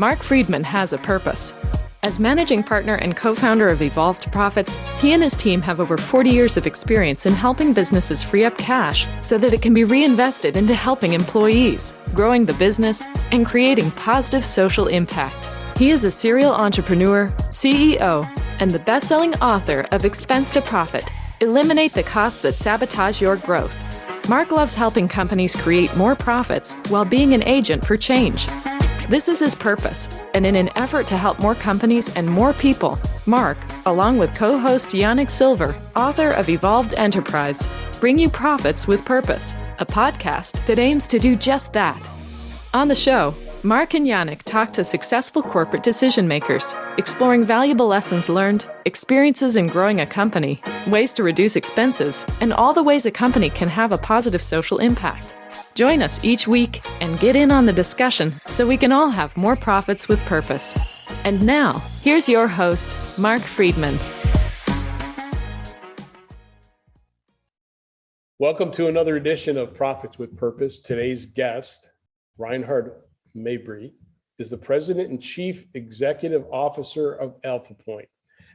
Marc Freedman has a purpose. As managing partner and co-founder of Evolved Profits, he and his team have over 40 years of experience in helping businesses free up cash so that it can be reinvested into helping employees, growing the business, and creating positive social impact. He is a serial entrepreneur, CEO, and the best-selling author of Expense to Profit: Eliminate the Costs That Sabotage Your Growth. Marc loves helping companies create more profits while being an agent for change. This is his purpose, and in an effort to help more companies and more people, Marc, along with co-host Yanik Silver, author of Evolved Enterprise, bring you Profits with Purpose, a podcast that aims to do just that. On the show, Marc and Yanik talk to successful corporate decision makers, exploring valuable lessons learned, experiences in growing a company, ways to reduce expenses, and all the ways a company can have a positive social impact. Join us each week and get in on the discussion so we can all have more profits with purpose. And now, here's your host, Marc Freedman. Welcome to another edition of Profits with Purpose. Today's guest, Reinhard Mabry, is the President and Chief Executive Officer of Alphapointe.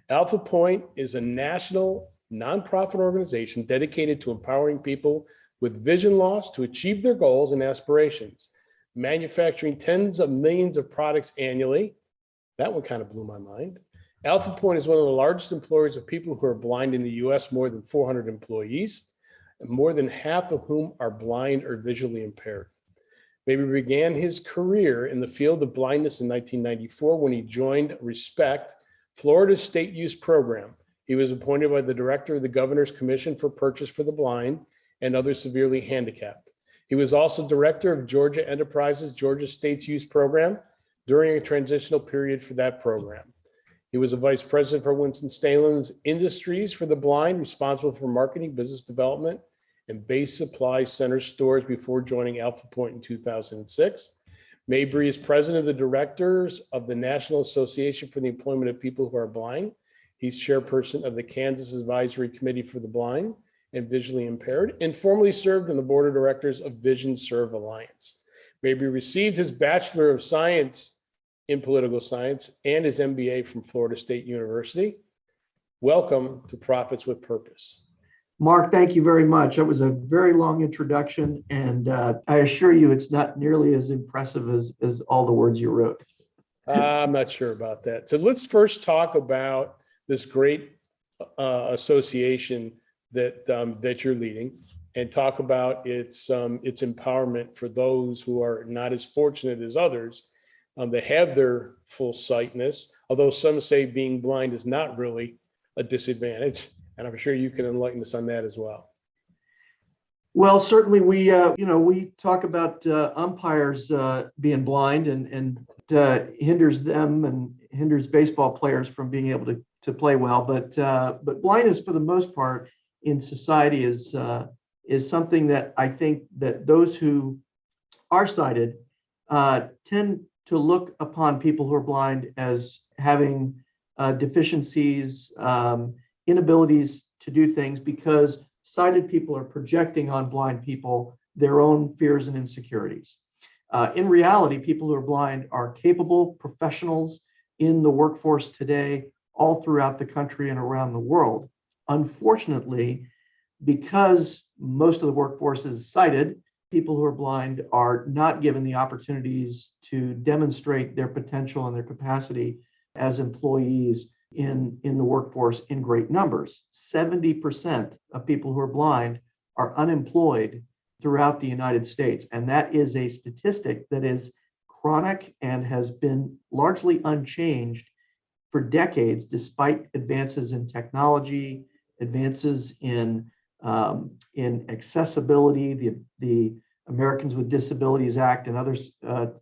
Alphapointe is a national nonprofit organization dedicated to empowering people with vision loss to achieve their goals and aspirations, manufacturing tens of millions of products annually. That one kind of blew my mind. Alphapointe is one of the largest employers of people who are blind in the US, more than 400 employees, and more than half of whom are blind or visually impaired. Mabry began his career in the field of blindness in 1994 when he joined RESPECT, Florida's state use program. He was appointed by the director of the Governor's Commission for Purchase for the Blind and others severely handicapped. He was also director of Georgia Enterprises, Georgia State's Youth Program, during a transitional period for that program. He was a vice president for Winston-Salem's Industries for the Blind, responsible for marketing, business development, and base supply center stores before joining Alphapointe in 2006. Mabry is president of the directors of the National Association for the Employment of People Who Are Blind. He's chairperson of the Kansas Advisory Committee for the Blind and Visually Impaired, and formerly served on the board of directors of VisionServe Alliance. Mabry received his Bachelor of Science in Political Science and his MBA from Florida State University. Welcome to Profits with Purpose. Marc, thank you very much. That was a very long introduction, and I assure you it's not nearly as impressive as all the words you wrote. I'm not sure about that. So let's first talk about this great association that you're leading, and talk about its empowerment for those who are not as fortunate as others that have their full sightness, although some say being blind is not really a disadvantage, and I'm sure you can enlighten us on that as well. Well, certainly we talk about umpires being blind and hinders them and hinders baseball players from being able to play well, but blindness for the most part in society is something that I think that those who are sighted tend to look upon people who are blind as having deficiencies, inabilities to do things, because sighted people are projecting on blind people their own fears and insecurities. In reality, people who are blind are capable professionals in the workforce today, all throughout the country and around the world. Unfortunately, because most of the workforce is sighted, people who are blind are not given the opportunities to demonstrate their potential and their capacity as employees in the workforce in great numbers. 70% of people who are blind are unemployed throughout the United States, and that is a statistic that is chronic and has been largely unchanged for decades, despite advances in technology, advances in accessibility, the Americans with Disabilities Act, and other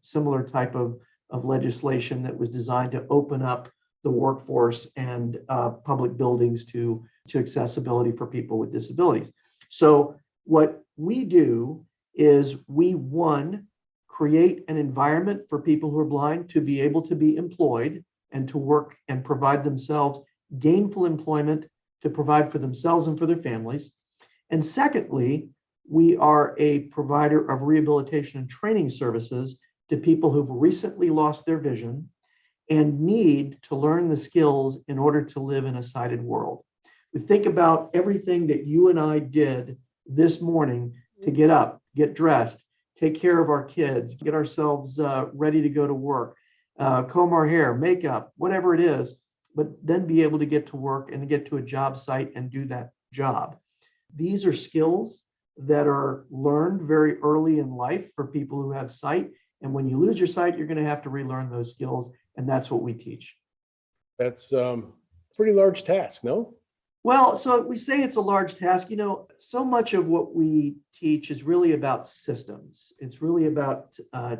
similar type of legislation that was designed to open up the workforce and public buildings to accessibility for people with disabilities. So what we do is we, one, create an environment for people who are blind to be able to be employed and to work and provide themselves gainful employment to provide for themselves and for their families. And secondly, we are a provider of rehabilitation and training services to people who've recently lost their vision and need to learn the skills in order to live in a sighted world. We think about everything that you and I did this morning to get up, get dressed, take care of our kids, get ourselves ready to go to work, comb our hair, makeup, whatever it is, but then be able to get to work and get to a job site and do that job. These are skills that are learned very early in life for people who have sight. And when you lose your sight, you're going to have to relearn those skills. And that's what we teach. That's pretty large task, no? Well, so we say it's a large task. So much of what we teach is really about systems. It's really about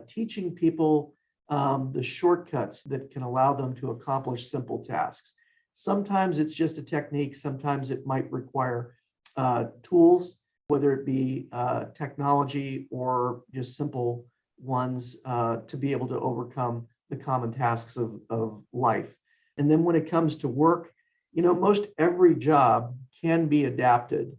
teaching people the shortcuts that can allow them to accomplish simple tasks. Sometimes it's just a technique. Sometimes it might require tools, whether it be technology or just simple ones to be able to overcome the common tasks of life. And then when it comes to work, most every job can be adapted.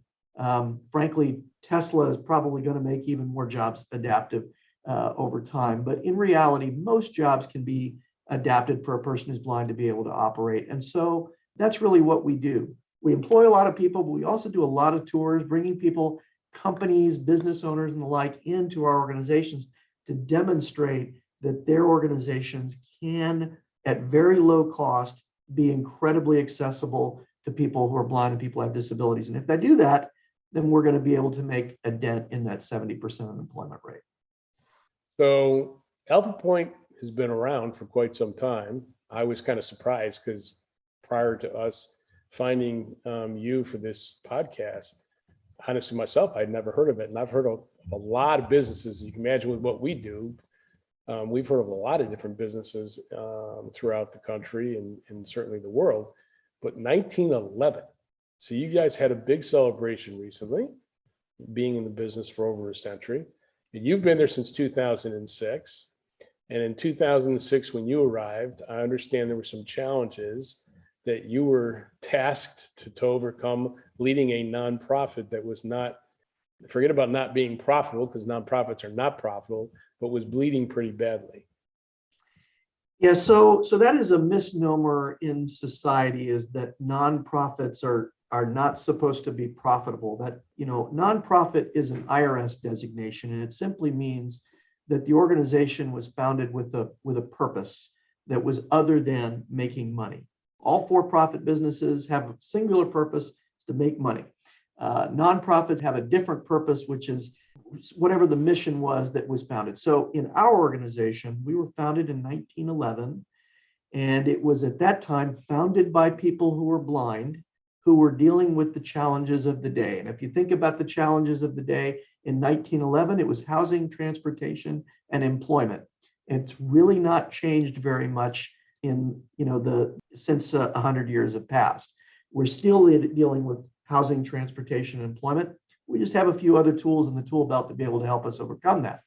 Frankly, Tesla is probably going to make even more jobs adaptive over time. But in reality, most jobs can be adapted for a person who's blind to be able to operate. And so that's really what we do. We employ a lot of people, but we also do a lot of tours, bringing people, companies, business owners, and the like into our organizations to demonstrate that their organizations can, at very low cost, be incredibly accessible to people who are blind and people who have disabilities. And if they do that, then we're going to be able to make a dent in that 70% unemployment rate. So Alphapointe has been around for quite some time. I was kind of surprised because prior to us finding you for this podcast, honestly, myself, I'd never heard of it. And I've heard of a lot of businesses. You can imagine with what we do. We've heard of a lot of different businesses throughout the country and certainly the world. But 1911, so you guys had a big celebration recently, being in the business for over a century. And you've been there since 2006. And in 2006, when you arrived, I understand there were some challenges that you were tasked to overcome, leading a nonprofit that was not, forget about not being profitable, because nonprofits are not profitable, but was bleeding pretty badly. Yeah, so that is a misnomer in society, is that nonprofits are not supposed to be profitable. That, nonprofit is an IRS designation, and it simply means that the organization was founded with a purpose that was other than making money. All for-profit businesses have a singular purpose, to make money. Nonprofits have a different purpose, which is whatever the mission was that was founded. So in our organization, we were founded in 1911, and it was at that time founded by people who were blind, who were dealing with the challenges of the day. And if you think about the challenges of the day in 1911, it was housing, transportation, and employment. And it's really not changed very much in since 100 years have passed. We're still dealing with housing, transportation, and employment. We just have a few other tools in the tool belt to be able to help us overcome that.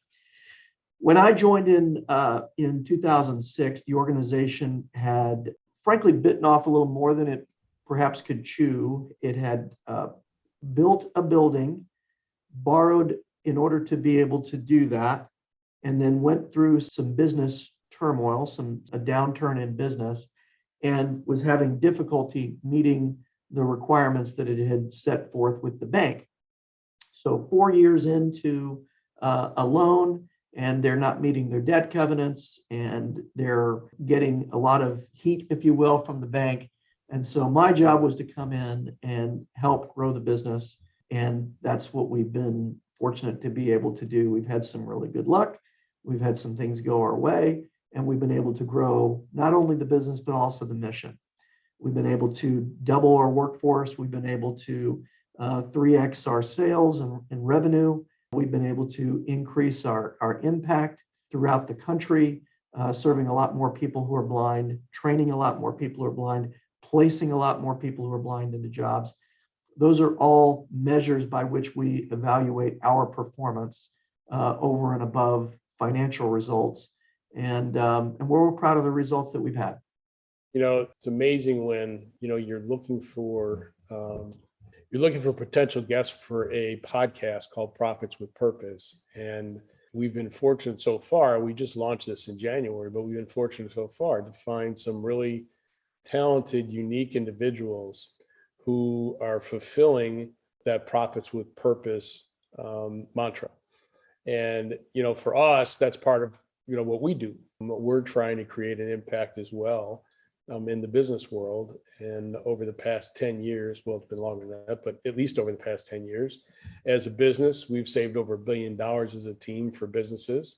When I joined in 2006, the organization had frankly bitten off a little more than it perhaps could chew. It had built a building, borrowed in order to be able to do that, and then went through some business turmoil, a downturn in business, and was having difficulty meeting the requirements that it had set forth with the bank. So 4 years into a loan, and they're not meeting their debt covenants, and they're getting a lot of heat, if you will, from the bank. And so my job was to come in and help grow the business. And that's what we've been fortunate to be able to do. We've had some really good luck. We've had some things go our way, and we've been able to grow not only the business, but also the mission. We've been able to double our workforce. We've been able to 3x our sales and revenue. We've been able to increase our impact throughout the country, serving a lot more people who are blind, training a lot more people who are blind, placing a lot more people who are blind into jobs. Those are all measures by which we evaluate our performance over and above financial results. And we're proud of the results that we've had. It's amazing when, you're looking for potential guests for a podcast called Profits with Purpose. And we've been fortunate so far. We just launched this in January, but we've been fortunate so far to find some really talented, unique individuals who are fulfilling that profits with purpose mantra. And, for us, that's part of, what we do. We're trying to create an impact as well in the business world. And over the past 10 years, well, it's been longer than that, but at least over the past 10 years, as a business, we've saved over $1 billion as a team for businesses.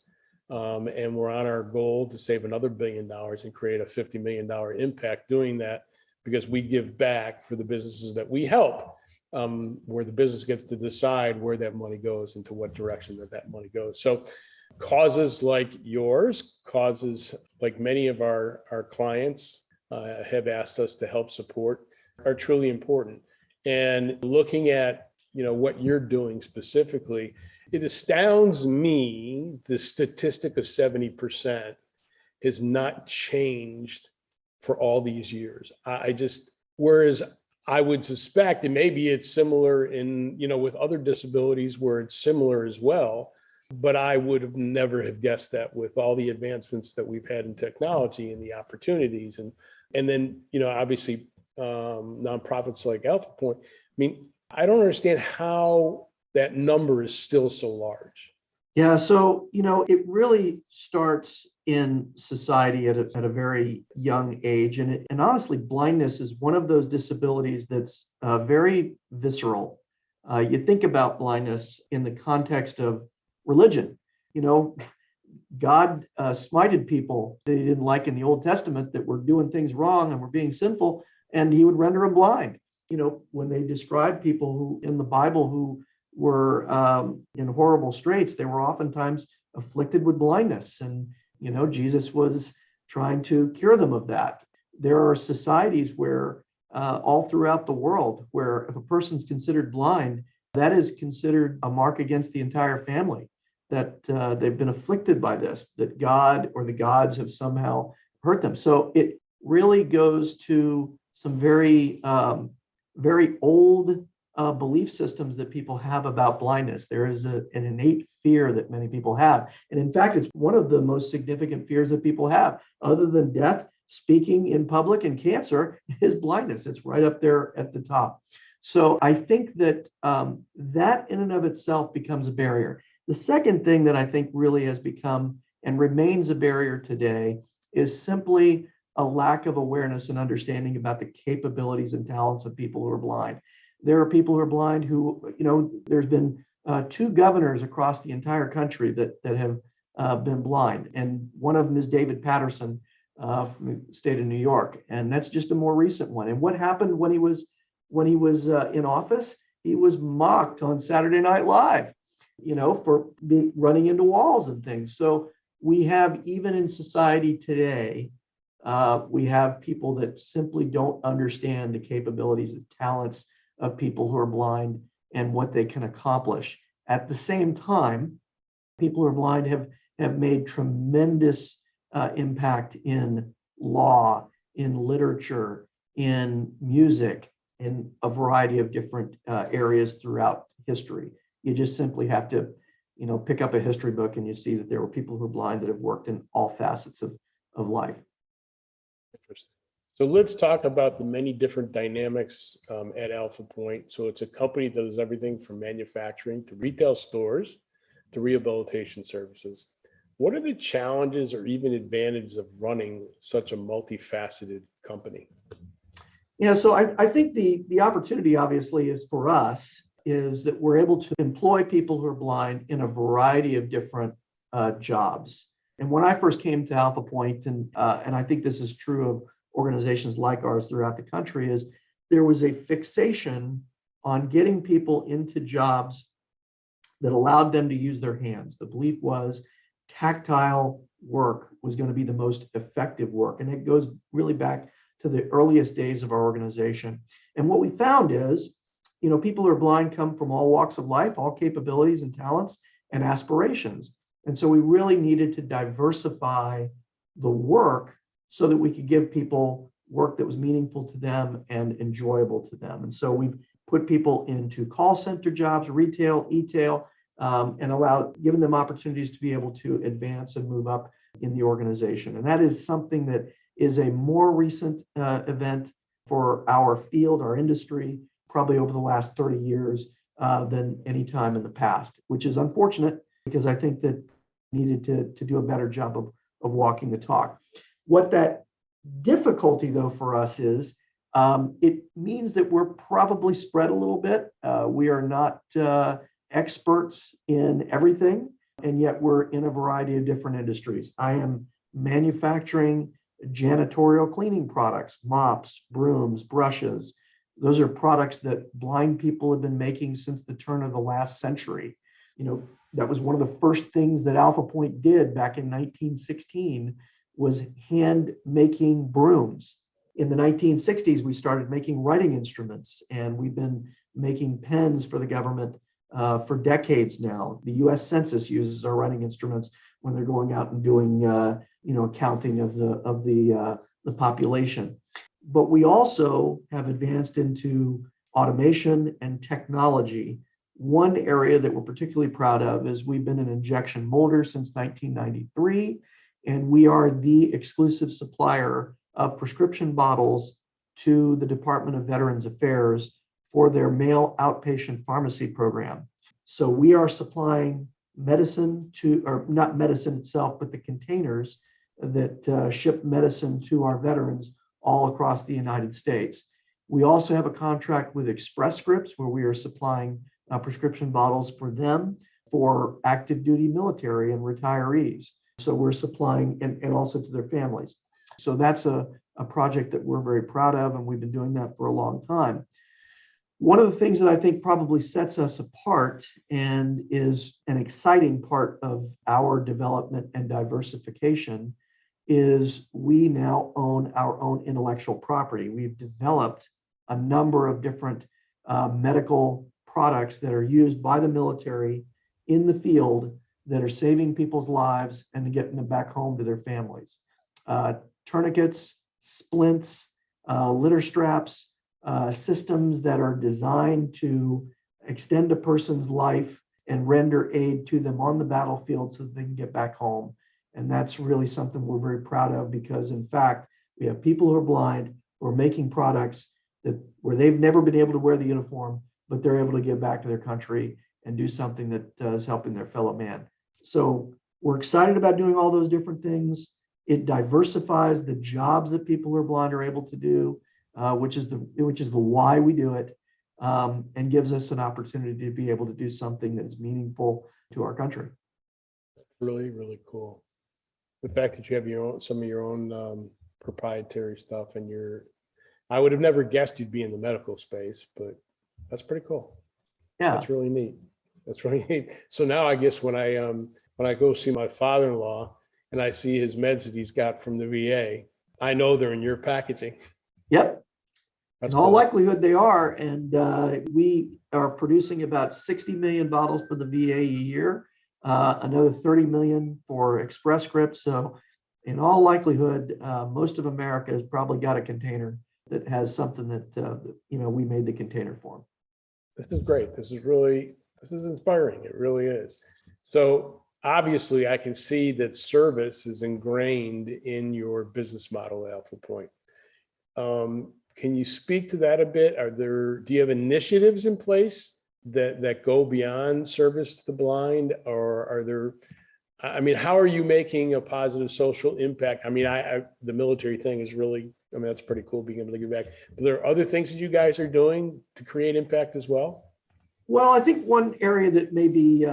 And we're on our goal to save another $1 billion and create a $50 million impact doing that, because we give back for the businesses that we help, where the business gets to decide where that money goes and to what direction that money goes. So causes like yours, causes like many of our clients have asked us to help support, are truly important. And looking at, what you're doing specifically, it astounds me the statistic of 70% has not changed for all these years. Whereas I would suspect, and maybe it's similar in, with other disabilities where it's similar as well, but I would have never have guessed that with all the advancements that we've had in technology and the opportunities. And then, obviously, nonprofits like Alphapointe. I don't understand how that number is still so large. Yeah, so, it really starts in society at a very young age. And honestly, blindness is one of those disabilities that's very visceral. You think about blindness in the context of religion. God smited people that he didn't like in the Old Testament that were doing things wrong and were being sinful, and he would render them blind. When they describe people who in the Bible who were in horrible straits, they were oftentimes afflicted with blindness. And, Jesus was trying to cure them of that. There are societies where all throughout the world, where if a person's considered blind, that is considered a mark against the entire family, that they've been afflicted by this, that God or the gods have somehow hurt them. So it really goes to some very, very old belief systems that people have about blindness. There is an innate fear that many people have. And in fact, it's one of the most significant fears that people have, other than death, speaking in public, and cancer, is blindness. It's right up there at the top. So I think that that in and of itself becomes a barrier. The second thing that I think really has become and remains a barrier today is simply a lack of awareness and understanding about the capabilities and talents of people who are blind. There are people who are blind who, there's been 2 governors across the entire country that have been blind. And one of them is David Patterson from the state of New York. And that's just a more recent one. And what happened when he was in office? He was mocked on Saturday Night Live, for running into walls and things. So we have, even in society today, we have people that simply don't understand the capabilities and talents of people who are blind and what they can accomplish. At the same time, people who are blind have made tremendous impact in law, in literature, in music, in a variety of different areas throughout history. You just simply have to, pick up a history book and you see that there were people who are blind that have worked in all facets of life. Interesting. So let's talk about the many different dynamics at Alphapointe. So it's a company that does everything from manufacturing to retail stores to rehabilitation services. What are the challenges or even advantages of running such a multifaceted company? Yeah, so I think the opportunity obviously is for us is that we're able to employ people who are blind in a variety of different jobs. And when I first came to Alphapointe, and I think this is true of organizations like ours throughout the country, is there was a fixation on getting people into jobs that allowed them to use their hands. The belief was tactile work was going to be the most effective work. And it goes really back to the earliest days of our organization. And what we found is, people who are blind come from all walks of life, all capabilities and talents and aspirations. And so we really needed to diversify the work so that we could give people work that was meaningful to them and enjoyable to them. And so we've put people into call center jobs, retail, e-tail, and giving them opportunities to be able to advance and move up in the organization. And that is something that is a more recent event for our field, our industry, probably over the last 30 years than any time in the past, which is unfortunate because I think that needed to do a better job of walking the talk. What that difficulty, though, for us is it means that we're probably spread a little bit. We are not experts in everything, and yet we're in a variety of different industries. I am manufacturing janitorial cleaning products, mops, brooms, brushes. Those are products that blind people have been making since the turn of the last century. That was one of the first things that Alphapointe did back in 1916 was hand making brooms. In the 1960s, we started making writing instruments, and we've been making pens for the government for decades now. The U.S. Census uses our writing instruments when they're going out and doing, counting of the population. But we also have advanced into automation and technology. One area that we're particularly proud of is we've been an injection molder since 1993, and we are the exclusive supplier of prescription bottles to the Department of Veterans Affairs for their mail outpatient pharmacy program. So we are supplying medicine or not medicine itself, but the containers that ship medicine to our veterans all across the United States. We also have a contract with Express Scripts where we are supplying prescription bottles for them for active duty military and retirees. So we're supplying and also to their families. So that's a project that we're very proud of, and we've been doing that for a long time. One of the things that I think probably sets us apart and is an exciting part of our development and diversification is we now own our own intellectual property. We've developed a number of different medical products that are used by the military in the field that are saving people's lives and getting them back home to their families. Tourniquets, splints, litter straps, systems that are designed to extend a person's life and render aid to them on the battlefield so that they can get back home. And that's really something we're very proud of because, in fact, we have people who are blind who are making products where they've never been able to wear the uniform, but they're able to give back to their country and do something that is helping their fellow man. So we're excited about doing all those different things. It diversifies the jobs that people who are blind are able to do, which is the why we do it, and gives us an opportunity to be able to do something that's meaningful to our country. Really, really cool. The fact that you have some of your own proprietary stuff, and I would have never guessed you'd be in the medical space, but that's pretty cool. Yeah, that's really neat. That's really neat. So now I guess when I go see my father-in-law and I see his meds that he's got from the VA, I know they're in your packaging. Yep. That's in all cool. likelihood they are, and we are producing about 60 million bottles for the VA a year, another 30 million for Express Scripts. So in all likelihood, most of America has probably got a container that has something that we made the container for. This is great. This is inspiring. It really is. So obviously I can see that service is ingrained in your business model at Alphapointe. Can you speak to that a bit? Do you have initiatives in place that go beyond service to the blind, or how are you making a positive social impact? The military thing is really, that's pretty cool being able to give back. Are there other things that you guys are doing to create impact as well? Well, I think one area that maybe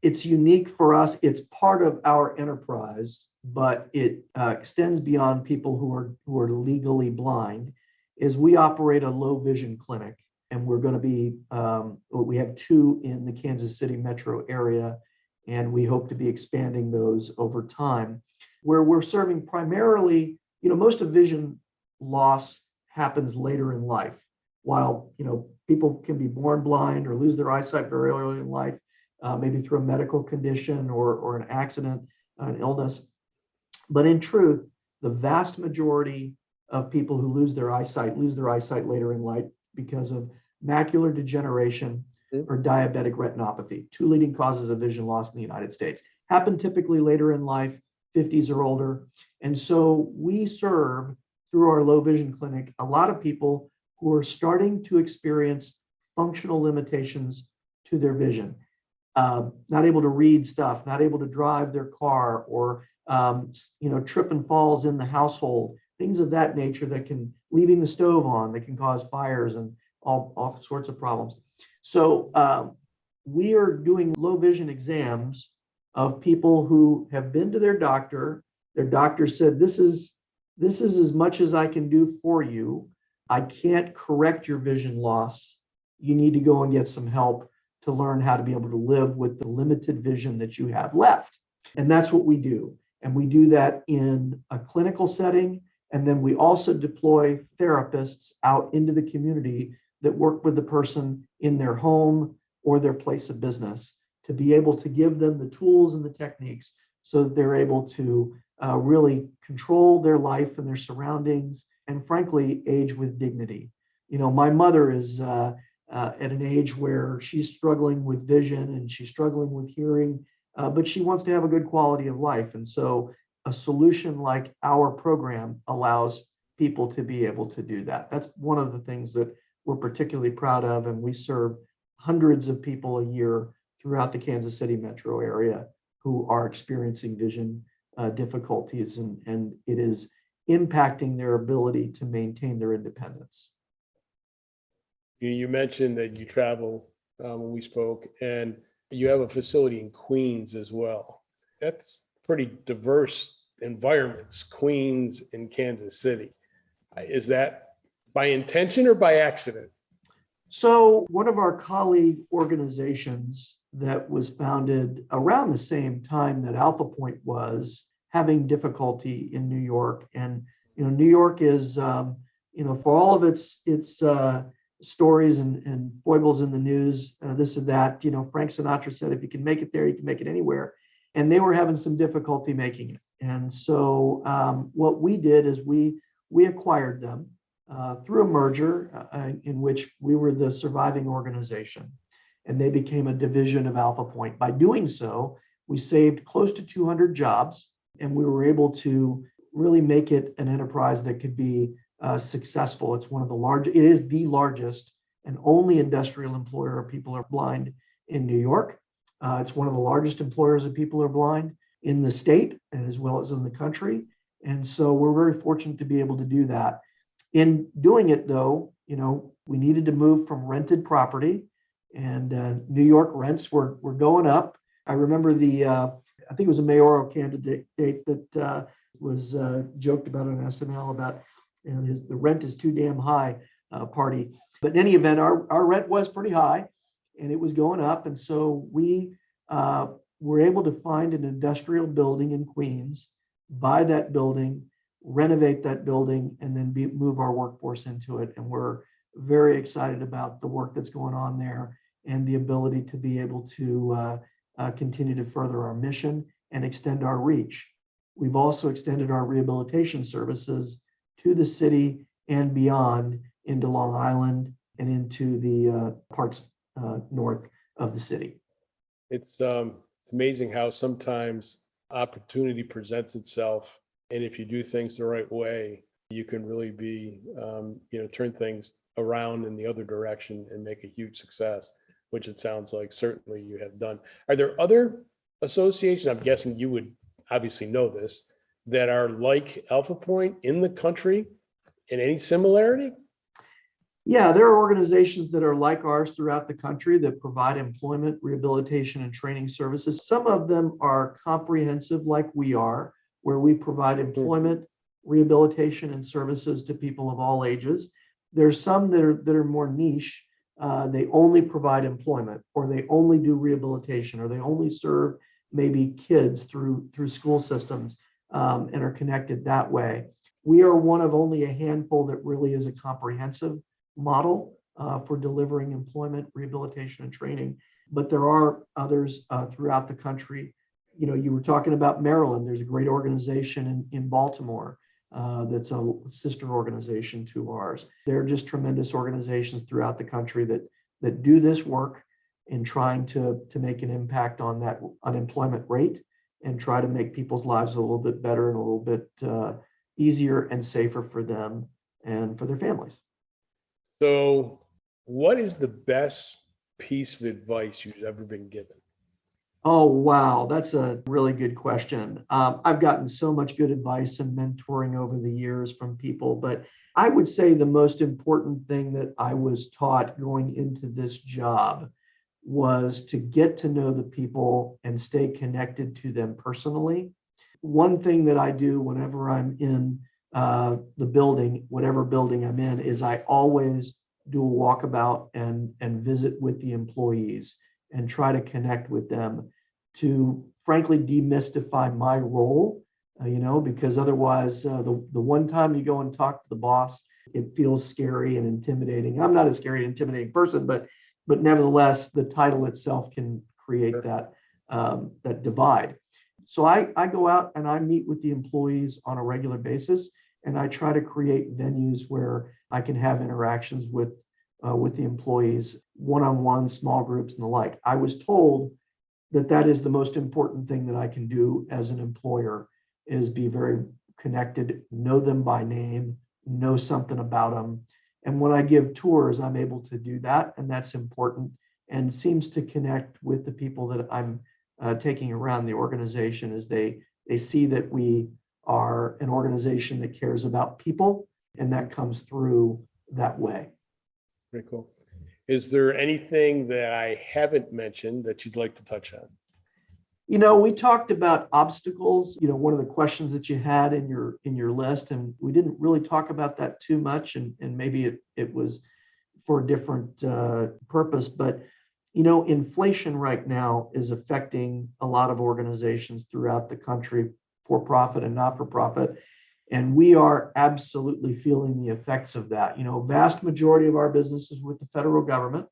it's unique for us, it's part of our enterprise, but it extends beyond people who are legally blind, is we operate a low vision clinic, and we're going to be, we have 2 in the Kansas City metro area, and we hope to be expanding those over time, where we're serving primarily, most of vision loss happens later in life. While, people can be born blind or lose their eyesight very early in life, maybe through a medical condition or an accident, an illness. But in truth, the vast majority of people who lose their eyesight later in life because of macular degeneration, or diabetic retinopathy, two leading causes of vision loss in the United States. Happen typically later in life, 50s or older. And so we serve through our low vision clinic a lot of people who are starting to experience functional limitations to their vision. Not able to read stuff, not able to drive their car, or trip and falls in the household, things of that nature that can, leaving the stove on, that can cause fires and all sorts of problems. So we are doing low vision exams of people who have been to their doctor. Their doctor said, this is as much as I can do for you. I can't correct your vision loss. You need to go and get some help to learn how to be able to live with the limited vision that you have left. And that's what we do. And we do that in a clinical setting. And then we also deploy therapists out into the community that work with the person in their home or their place of business to be able to give them the tools and the techniques so that they're able to really control their life and their surroundings, and frankly, age with dignity. My mother is at an age where she's struggling with vision and she's struggling with hearing, but she wants to have a good quality of life. And so a solution like our program allows people to be able to do that. That's one of the things that we're particularly proud of. And we serve hundreds of people a year throughout the Kansas City metro area who are experiencing vision difficulties, and it is impacting their ability to maintain their independence. You mentioned that you travel when we spoke, and you have a facility in Queens as well. That's pretty diverse environments, Queens and Kansas City. Is that by intention or by accident? So one of our colleague organizations that was founded around the same time that Alphapointe was having difficulty in New York. And, New York is, for all of its stories and foibles in the news, this and that, Frank Sinatra said, if you can make it there, you can make it anywhere. And they were having some difficulty making it. And so what we did is we acquired them through a merger in which we were the surviving organization, and they became a division of Alphapointe. By doing so, we saved close to 200 jobs, and we were able to really make it an enterprise that could be successful. It is the largest and only industrial employer of people who are blind in New York. It's one of the largest employers of people who are blind in the state and as well as in the country. And so we're very fortunate to be able to do that. In doing it, though, we needed to move from rented property, and New York rents were going up. I remember I think it was a mayoral candidate that was joked about on SNL about the rent is too damn high party. But in any event, our rent was pretty high, and it was going up. And so we were able to find an industrial building in Queens, buy that building, renovate that building, and then move our workforce into it. And we're very excited about the work that's going on there and the ability to be able to continue to further our mission and extend our reach. We've also extended our rehabilitation services to the city and beyond into Long Island and into the parts north of the city. It's amazing how sometimes opportunity presents itself, and if you do things the right way, you can really be, turn things around in the other direction and make a huge success, which it sounds like certainly you have done. Are there other associations, I'm guessing you would obviously know this, that are like Alphapointe in the country in any similarity? Yeah, there are organizations that are like ours throughout the country that provide employment, rehabilitation, and training services. Some of them are comprehensive like we are, where we provide employment, rehabilitation, and services to people of all ages. There's some that are more niche. They only provide employment, or they only do rehabilitation, or they only serve maybe kids through school systems and are connected that way. We are one of only a handful that really is a comprehensive model for delivering employment, rehabilitation, and training. But there are others throughout the country. You were talking about Maryland. There's a great organization in Baltimore that's a sister organization to ours. They're just tremendous organizations throughout the country that do this work in trying to make an impact on that unemployment rate and try to make people's lives a little bit better and a little bit easier and safer for them and for their families. So, what is the best piece of advice you've ever been given? Oh, wow. That's a really good question. I've gotten so much good advice and mentoring over the years from people, but I would say the most important thing that I was taught going into this job was to get to know the people and stay connected to them personally. One thing that I do whenever I'm in the building, whatever building I'm in, is I always do a walkabout and visit with the employees and try to connect with them to frankly demystify my role, because otherwise the one time you go and talk to the boss, it feels scary and intimidating. I'm not a scary and intimidating person, but nevertheless, the title itself can create that divide. So I go out and I meet with the employees on a regular basis, and I try to create venues where I can have interactions with the employees, one-on-one, small groups, and the like. I was told that is the most important thing that I can do as an employer, is be very connected, know them by name, know something about them. And when I give tours, I'm able to do that, and that's important and seems to connect with the people that I'm taking around the organization, as they see that we are an organization that cares about people, and that comes through that way. Very cool. Is there anything that I haven't mentioned that you'd like to touch on? We talked about obstacles, one of the questions that you had in your list, and we didn't really talk about that too much, and maybe it was for a different purpose, but inflation right now is affecting a lot of organizations throughout the country, for profit and not for profit. And we are absolutely feeling the effects of that. Vast majority of our business is with the federal government,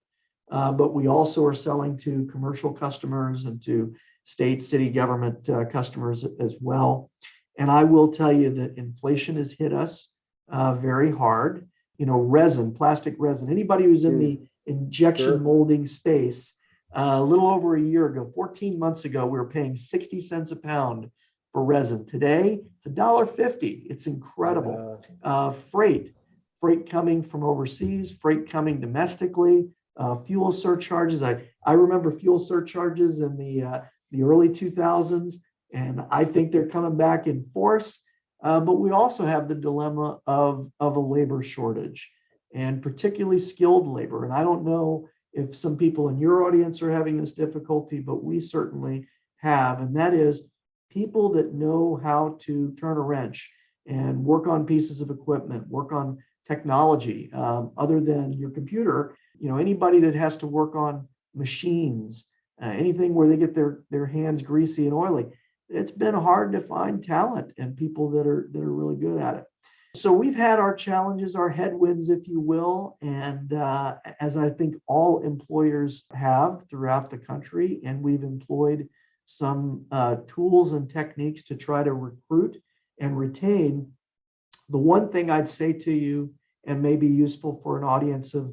but we also are selling to commercial customers and to state, city government customers as well. And I will tell you that inflation has hit us very hard. Resin, plastic resin, anybody who's in the injection molding space, a little over a year ago, 14 months ago, we were paying 60 cents a pound for resin. Today, it's $1.50. It's incredible. Freight coming from overseas, freight coming domestically, fuel surcharges. I remember fuel surcharges in the early 2000s, and I think they're coming back in force. But we also have the dilemma of a labor shortage, and particularly skilled labor. And I don't know if some people in your audience are having this difficulty, but we certainly have, and that is people that know how to turn a wrench and work on pieces of equipment, work on technology other than your computer. Anybody that has to work on machines, anything where they get their hands greasy and oily. It's been hard to find talent and people that are really good at it. So we've had our challenges, our headwinds, if you will, and as I think all employers have throughout the country, and we've employed some tools and techniques to try to recruit and retain. The one thing I'd say to you, and may be useful for an audience of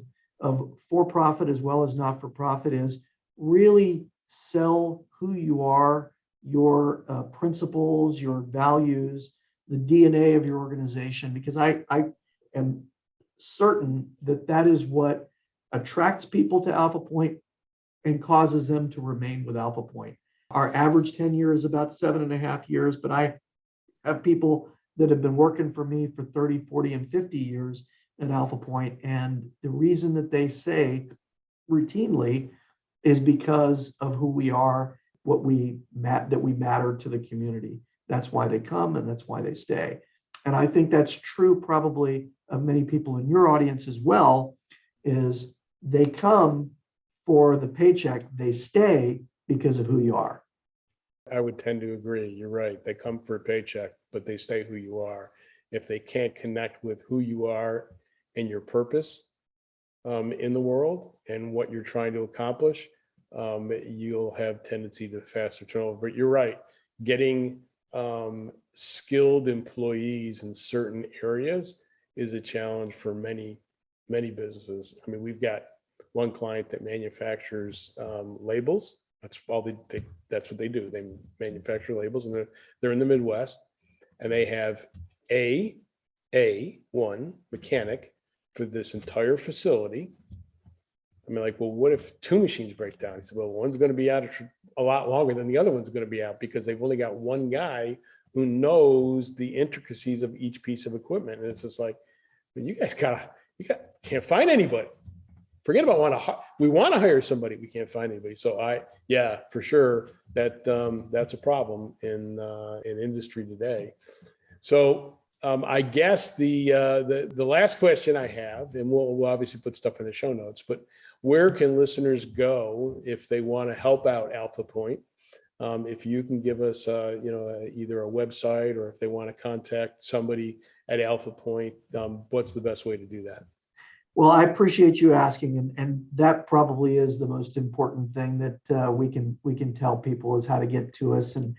for-profit as well as not-for-profit, is really sell who you are, your principles, your values, the DNA of your organization, because I am certain that is what attracts people to Alphapointe and causes them to remain with Alphapointe. Our average tenure is about 7.5 years, but I have people that have been working for me for 30, 40, and 50 years at Alphapointe. And the reason that they say routinely is because of who we are, that we matter to the community. That's why they come, and that's why they stay. And I think that's true probably of many people in your audience as well, is they come for the paycheck, they stay because of who you are. I would tend to agree. You're right. They come for a paycheck, but they stay who you are. If they can't connect with who you are and your purpose in the world and what you're trying to accomplish, you'll have tendency to faster turnover. But you're right. Getting skilled employees in certain areas is a challenge for many businesses. I mean, we've got one client that manufactures labels. That's all that's what they do. They manufacture labels, and they're in the Midwest, and they have one mechanic for this entire facility. I mean, like, well, what if two machines break down? He said, well, one's going to be out a lot longer than the other one's going to be out because they've only got one guy who knows the intricacies of each piece of equipment. And it's just like, well, you guys can't find anybody. Forget about we want to hire somebody. We can't find anybody. So yeah, for sure that's a problem in industry today. So I guess the last question I have, and we'll obviously put stuff in the show notes, but where can listeners go if they want to help out Alphapointe? If you can give us, either a website, or if they want to contact somebody at Alphapointe, what's the best way to do that? Well, I appreciate you asking, and that probably is the most important thing that we can tell people is how to get to us and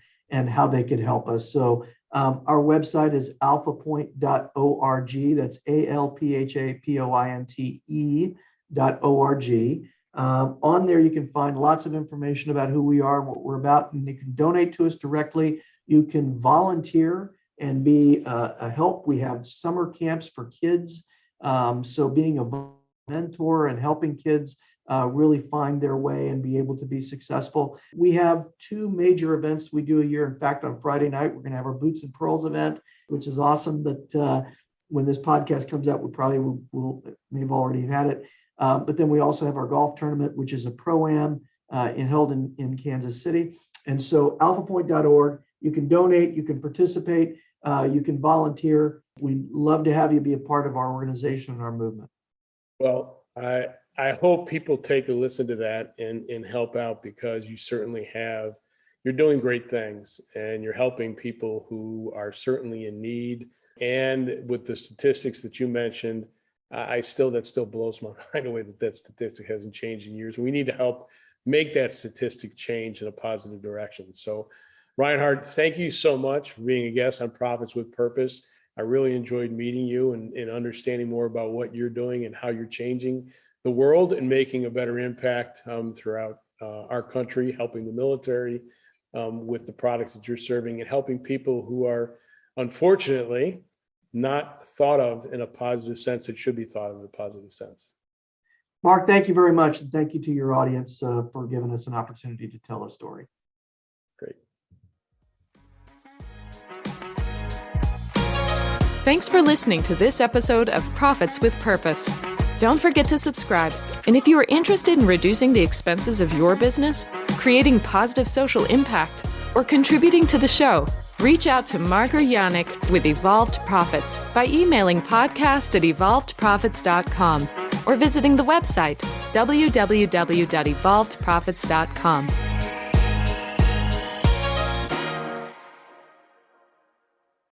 how they could help us. So our website is alphapointe.org. That's alphapointe.org. On there, you can find lots of information about who we are and what we're about, and you can donate to us directly. You can volunteer and be a help. We have summer camps for kids. So being a mentor and helping kids really find their way and be able to be successful. We have two major events we do a year. In fact, on Friday night, we're going to have our Boots and Pearls event, which is awesome. But when this podcast comes out, we probably may have already had it. But then we also have our golf tournament, which is a pro-am held in Kansas City. And so alphapointe.org, you can donate, you can participate, you can volunteer. We'd love to have you be a part of our organization and our movement. Well, I hope people take a listen to that and help out, because you certainly you're doing great things, and you're helping people who are certainly in need. And with the statistics that you mentioned, that still blows my mind away that statistic hasn't changed in years. We need to help make that statistic change in a positive direction. So Reinhard, thank you so much for being a guest on Profits with Purpose. I really enjoyed meeting you and understanding more about what you're doing and how you're changing the world and making a better impact throughout our country, helping the military with the products that you're serving, and helping people who are unfortunately not thought of in a positive sense that should be thought of in a positive sense. Marc, thank you very much. And thank you to your audience for giving us an opportunity to tell a story. Great. Thanks for listening to this episode of Profits with Purpose. Don't forget to subscribe. And if you are interested in reducing the expenses of your business, creating positive social impact, or contributing to the show, reach out to Marc or Yanik with Evolved Profits by emailing podcast@evolvedprofits.com or visiting the website www.evolvedprofits.com.